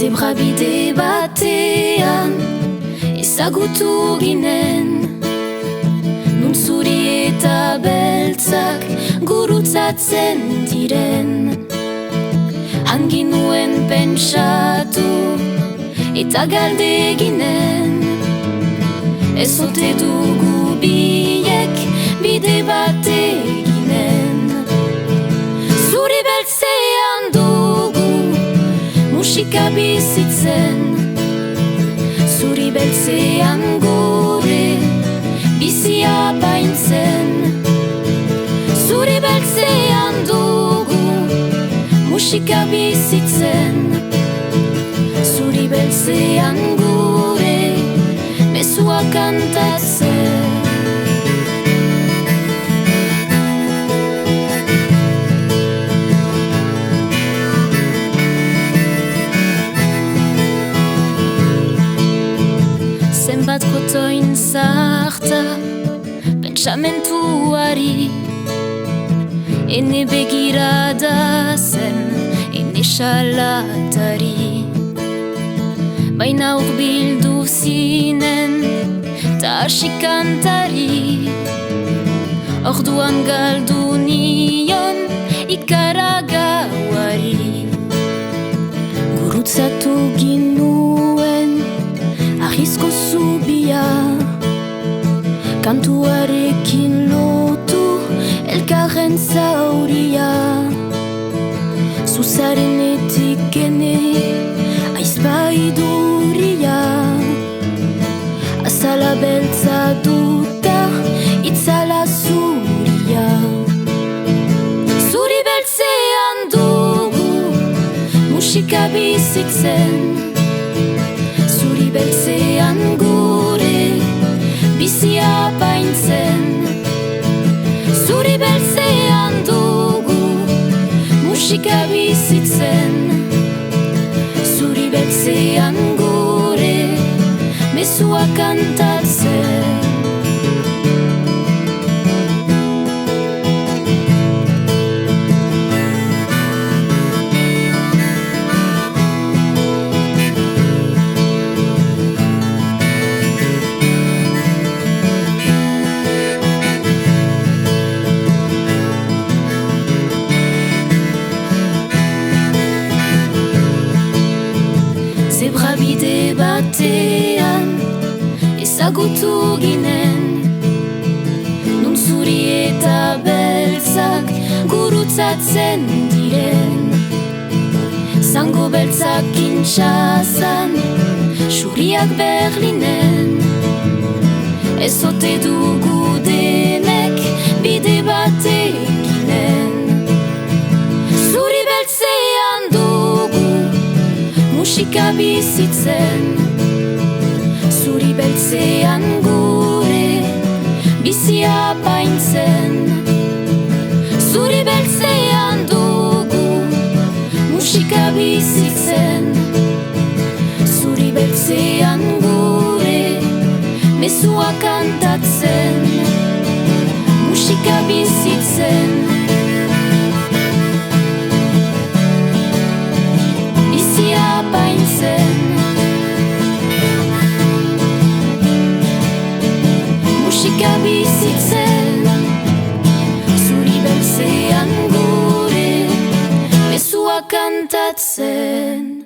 Zebrabide batean ezagutu ginen, nun zuri eta beltzak gurutzatzen diren. Hangin nuen pentsatu eta galde ginen, ez ote dugu biek bide bat eginen. Zuri beltzean dugu musika bizitzen, zuri beltzean gure bizia paintzen. Zuri beltzean dugu musika bizitzen, zuri beltzean gure mezua kantatzen. Zenbat kotoin zarta pentsamentuari, ene begirada zen, ene salatari. Baina urbildu zinen ta hasi kantari, orduan galdu nion ikaragauari. Gurutzatu ginuen arrizko zubia, kantuarekin lotu elkarren zauria. Zuzarenetik ene aizpaiduria, azala beltza duta itzala zuria. Zuri beltzean dugu musika bizitzen, zuri beltzean gure bizia paintzen. Zuri beltzean dugu musika bizitzen, zuri beltzean gure mezua kantatzen. Zebrabide batean ezagutu ginen, nun zuri eta beltzak gurutzatzen diren. Zango beltzak Kinshazan, xuriak Berlinen, ez ote dugu denek bide bat eginen. Zuri beltzean dugu musika bizitzen, zuri beltzean gure bizia paintzen. Zuri beltzean dugu musika bizitzen, zuri beltzean gure mezua kantatzen. Musika bizitzen, paintzen. Musika bizitzen, zuri beltzean gure mezua kantatzen.